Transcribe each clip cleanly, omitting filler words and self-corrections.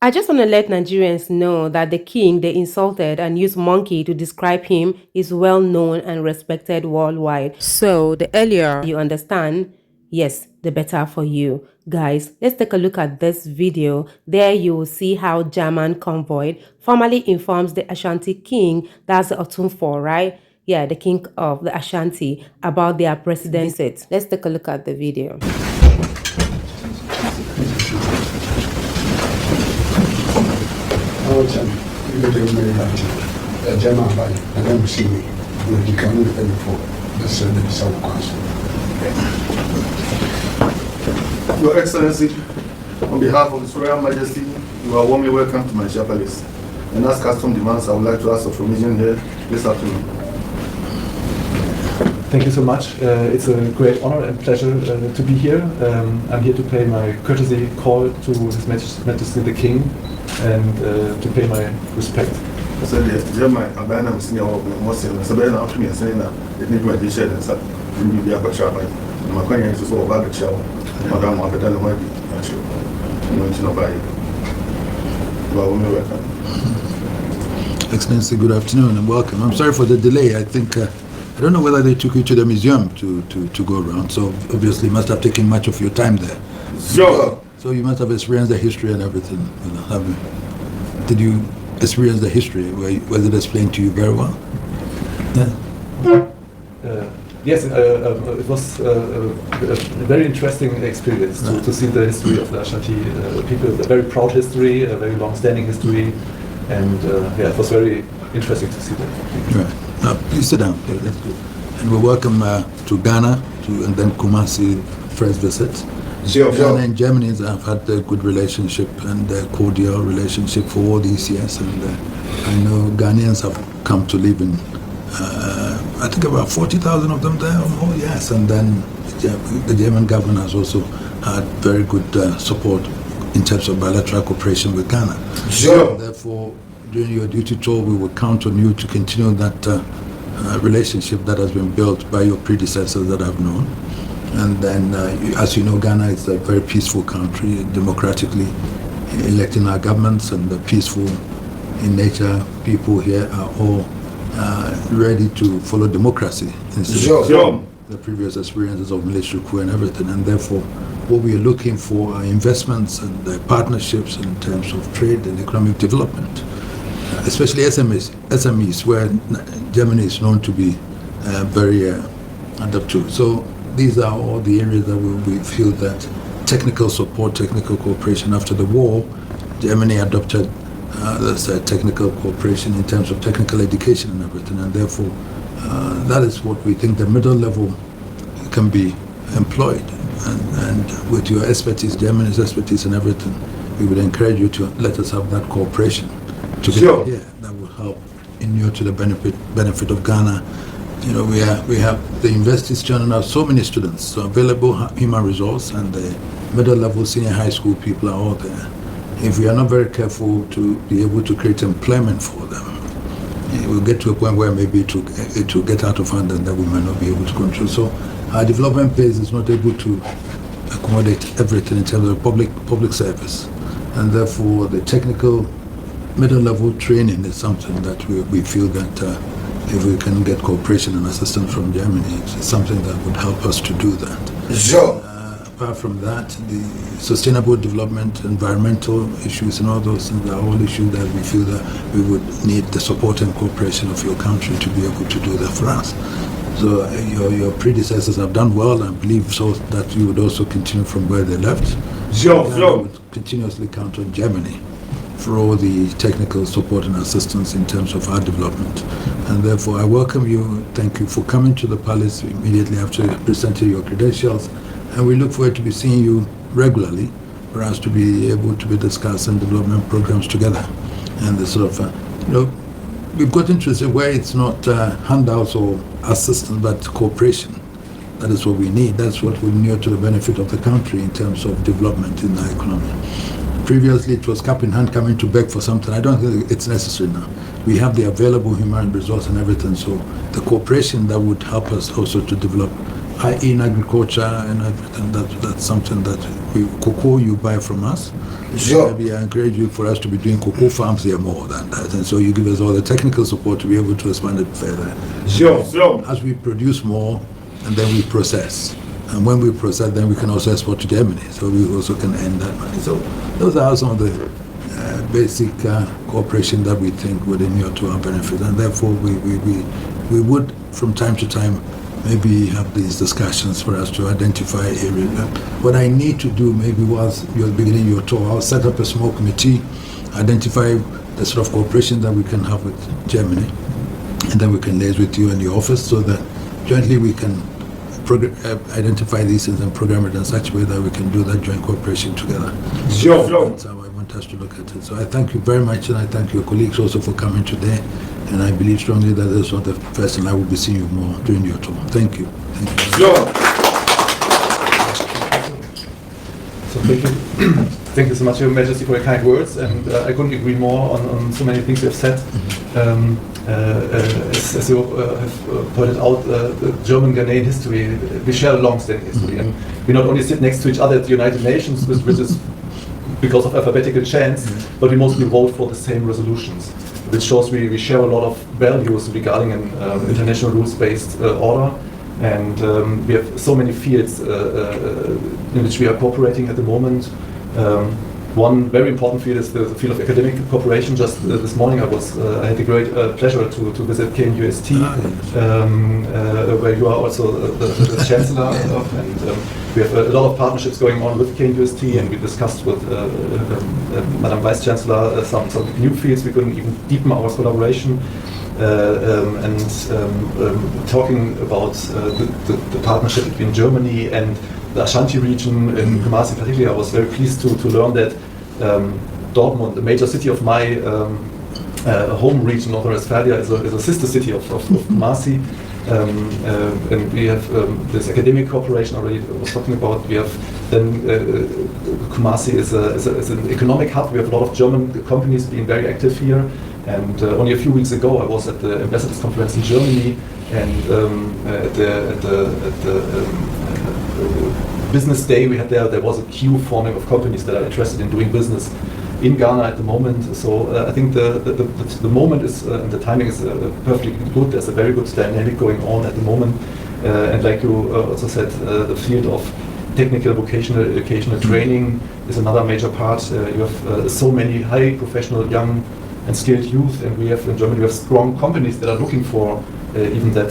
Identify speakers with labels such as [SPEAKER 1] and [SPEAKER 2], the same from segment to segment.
[SPEAKER 1] I just want to let Nigerians know that the king they insulted and used monkey to describe him is well known and respected worldwide. So the earlier you understand, yes, the better for you. Guys, let's take a look at this video. There you will see how German convoy formally informs the Ashanti king, that's the Otunfor, right? Yeah, the king of the Ashanti, about their president visit. Let's take a look at the video.
[SPEAKER 2] Your Excellency, on behalf of His Royal Majesty, you are warmly welcome to my palace. And as custom demands, I would like to ask for permission here this afternoon.
[SPEAKER 3] Thank you so much. It's a great honor and pleasure to be here. I'm here to pay my courtesy call to His Majesty the King and to pay my respect.
[SPEAKER 2] So the German Abana was near Moscow, Sabana after me and saying that it needs my dish and such. You be a bachar. My coin is all about the show. Madame Abdullah might be actually. You want to know by you. You are warmly welcome.
[SPEAKER 4] Excellency, good afternoon and welcome. I'm sorry for the delay. I think I don't know whether they took you to the museum to go around, so obviously must have taken much of your time there.
[SPEAKER 2] Sure.
[SPEAKER 4] So you must have experienced the history and everything. Did you experience the history? Was it explained to you very well? Yeah.
[SPEAKER 3] Yes, it was a very interesting experience to see the history of the Ashanti people. A very proud history, a very long-standing history, and yeah, it was very interesting to see that.
[SPEAKER 4] Right. Now, please sit down. Okay, that's good. And we're welcome to Ghana, and then Kumasi first visit.
[SPEAKER 2] Sure.
[SPEAKER 4] Ghana and Germany have had a good relationship and a cordial relationship for all these years. And I know Ghanaians have come to live in, I think about 40,000 of them there or more, yes. And then the German government has also had very good support in terms of bilateral cooperation with Ghana.
[SPEAKER 2] Sure.
[SPEAKER 4] Therefore, during your duty tour, we will count on you to continue that relationship that has been built by your predecessors that I've known. And then, as you know, Ghana is a very peaceful country, democratically electing our governments, and peaceful in nature. People here are all ready to follow democracy instead of the previous experiences of military coup and everything. And therefore, what we are looking for are investments and partnerships in terms of trade and economic development, especially SMEs, where Germany is known to be very adept to. So these are all the areas that we feel that technical support, technical cooperation. After the war, Germany adopted technical cooperation in terms of technical education and everything, and therefore that is what we think the middle level can be employed. And with your expertise, Germany's expertise and everything, we would encourage you to let us have that cooperation together.
[SPEAKER 2] Sure.
[SPEAKER 4] Yeah, that will help inure to the benefit of Ghana. You know, we have the universities churning out so many students, so available human resource, and the middle level, senior high school people are all there. If we are not very careful to be able to create employment for them, we'll get to a point where maybe it will get out of hand and that we might not be able to control. So our development base is not able to accommodate everything in terms of public service, and therefore the technical middle level training is something that we feel that if we can get cooperation and assistance from Germany, it's something that would help us to do that.
[SPEAKER 2] Sure.
[SPEAKER 4] Apart from that, the sustainable development, environmental issues and all those things are all issues that we feel that we would need the support and cooperation of your country to be able to do that for us. So your predecessors have done well, and I believe so that you would also continue from where they left.
[SPEAKER 2] Sure.
[SPEAKER 4] We would continuously count on Germany for all the technical support and assistance in terms of our development. And therefore, I welcome you. Thank you for coming to the palace immediately after presenting your credentials. And we look forward to be seeing you regularly for us to be able to be discussing development programs together. And the sort of, we've got interested where it's not handouts or assistance, but cooperation. That is what we need. That's what will inure to the benefit of the country in terms of development in the economy. Previously, it was cap in hand coming to beg for something. I don't think it's necessary now. We have the available human resource and everything, so the cooperation that would help us also to develop in agriculture and everything. That's something that cocoa you buy from us.
[SPEAKER 2] Sure.
[SPEAKER 4] Maybe I encourage you for us to be doing cocoa farms here more than that, and so you give us all the technical support to be able to expand it further.
[SPEAKER 2] Sure.
[SPEAKER 4] As we produce more, and then we process, and when we process, then we can also export to Germany. So we also can earn that money. So those are some of the basic cooperation that we think would inure to our benefit, and therefore we would from time to time maybe have these discussions for us to identify areas. What I need to do maybe whilst you're beginning your tour, I'll set up a small committee, identify the sort of cooperation that we can have with Germany, and then we can liaise with you and your office so that jointly we can identify these things and program it in such a way that we can do that joint cooperation together.
[SPEAKER 2] Sure.
[SPEAKER 4] That's how I want us to look at it. So I thank you very much, and I thank your colleagues also for coming today. And I believe strongly that this is not the first, and I will be seeing you more during your tour. Thank you. Thank you.
[SPEAKER 2] Sure.
[SPEAKER 3] So thank you. Thank you so much, Your Majesty, for your kind words, and I couldn't agree more on so many things you have said. As you have pointed out, the German-Ghanaian history, we share a long-standing history, and we not only sit next to each other at the United Nations, which is because of alphabetical chance, but we mostly vote for the same resolutions, which shows we share a lot of values regarding an international rules-based order, and we have so many fields in which we are cooperating at the moment. One very important field is the field of academic cooperation. Just this morning I had the great pleasure to visit KNUST, where you are also the Chancellor of, and we have a lot of partnerships going on with KNUST, and we discussed with Madam Vice Chancellor some new fields we can even deepen our collaboration. Talking about the partnership between Germany and the Ashanti region in Kumasi particularly, I was very pleased to learn that Dortmund, the major city of my home region, North Rhine-Westphalia, is a sister city of Kumasi. And we have this academic cooperation already I was talking about. We have then Kumasi is an economic hub. We have a lot of German companies being very active here. And only a few weeks ago, I was at the Ambassadors Conference in Germany, and at the business day we had there was a queue forming of companies that are interested in doing business in Ghana at the moment. So I think the moment is and the timing is perfectly good. There's a very good dynamic going on at the moment, and like you also said, the field of technical vocational educational training is another major part. You have so many highly professional young and skilled youth, and we have in Germany we have strong companies that are looking for even that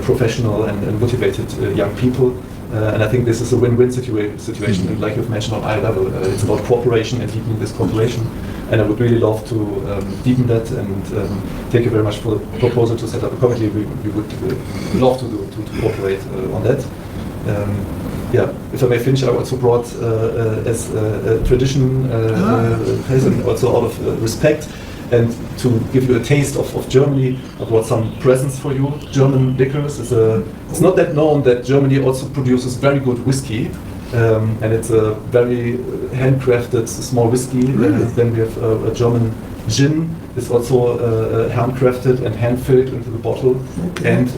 [SPEAKER 3] professional and motivated young people. And I think this is a win-win situation, and like you've mentioned on eye level, it's about cooperation and deepening this cooperation. And I would really love to deepen that, and thank you very much for the proposal to set up a committee. We would love to cooperate on that. Yeah, if I may finish, I also brought as a tradition, and also out of respect, and to give you a taste of Germany, I brought some presents for you. German liquors it's not that known that Germany also produces very good whiskey, and it's a very handcrafted small whiskey. Then we have a German gin. It's also handcrafted and hand-filled into the bottle. Okay. And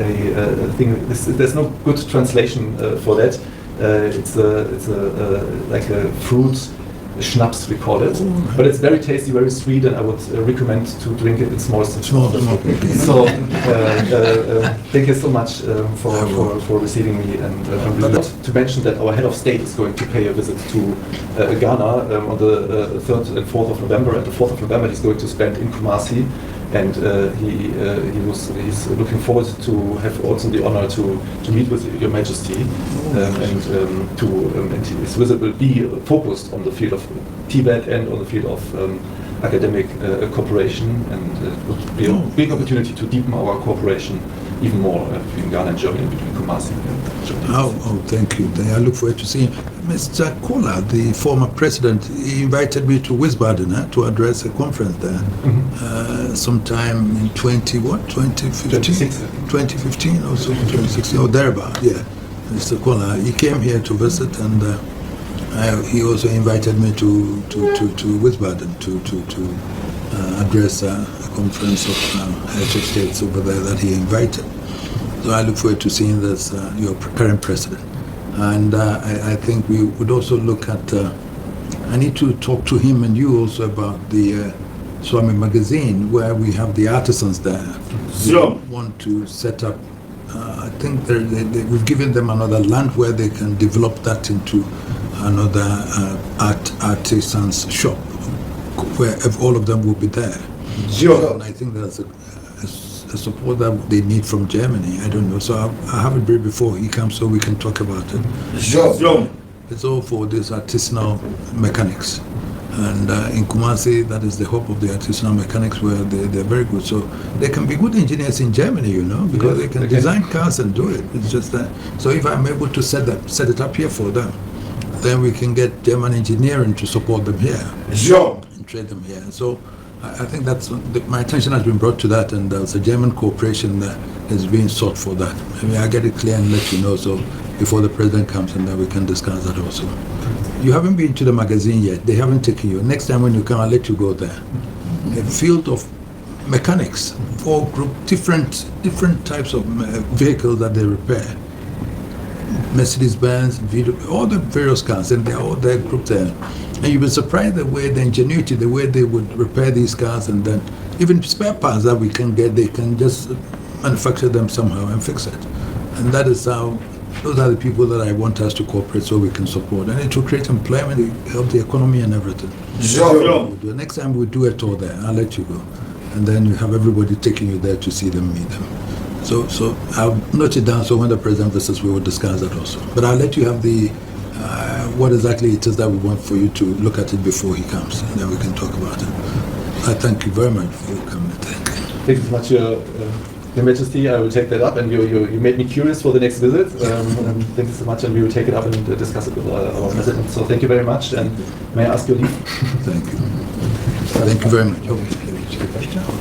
[SPEAKER 3] a thing. There's no good translation for that. It's like a fruit schnapps, we call it, but it's very tasty, very sweet, and I would recommend to drink it in small. So thank you so much for receiving me, and I'm really glad to mention that our head of state is going to pay a visit to Ghana on the 3rd and 4th of November. And the 4th of November he's going to spend in Kumasi, and he's looking forward to have also the honor to meet with Your Majesty, and his visit will be focused on the field of Tibet and on the field of academic cooperation, and it would be a big opportunity to deepen our cooperation even more between Ghana and Germany, between Kumasi and Germany.
[SPEAKER 4] Oh, thank you. I look forward to seeing Mr. Kola, the former president. He invited me to Wiesbaden to address a conference there, sometime in 2015? 2015 or so, 2016 or thereabout. Yeah, Mr. Kola. He came here to visit, and he also invited me to Wiesbaden to address a conference of heads of states over there that he invited. So I look forward to seeing this, your current president. And I think we would also look at, I need to talk to him and you also about the Swami magazine, where we have the artisans there.
[SPEAKER 2] Sure.
[SPEAKER 4] We want to set up, I think we've given them another land where they can develop that into another artisans shop, where all of them will be there.
[SPEAKER 2] Sure.
[SPEAKER 4] And I think that's a support that they need from Germany. I don't know. So I have it ready before he comes so we can talk about it.
[SPEAKER 2] Sure.
[SPEAKER 4] It's all for these artisanal mechanics. And in Kumasi, that is the hope of the artisanal mechanics, where they're very good. So they can be good engineers in Germany, you know, because they can design cars and do it. It's just that. So if I'm able to set it up here for them, then we can get German engineering to support them here.
[SPEAKER 2] Sure.
[SPEAKER 4] And trade them here. So I think that's my attention has been brought to that, and there's a German cooperation that is being sought for that. Maybe I get it clear and let you know, so before the president comes, and then we can discuss that also. You haven't been to the magazine yet. They haven't taken you. Next time when you come, I'll let you go there. A field of mechanics, different types of vehicles that they repair. Mercedes-Benz, all the various cars, and they're all there grouped there. And you'll be surprised the ingenuity, the way they would repair these cars, and then even spare parts that we can get, they can just manufacture them somehow and fix it. And that is how, those are the people that I want us to cooperate so we can support. And it will create employment, help the economy and everything.
[SPEAKER 2] Sure.
[SPEAKER 4] Next time we'll do a tour there, I'll let you go. And then you have everybody taking you there to see them, meet them. So I'll note it down so when the president visits, we will discuss that also. But I'll let you have the what exactly it is that we want for you to look at it before he comes, and then we can talk about it. I thank you very much for coming.
[SPEAKER 3] Thank you so much, Your Majesty. I will take that up, and you made me curious for the next visit. And thank you so much, and we will take it up and discuss it with our president. So thank you very much, and may I ask your leave?
[SPEAKER 4] Thank you. Thank you very much.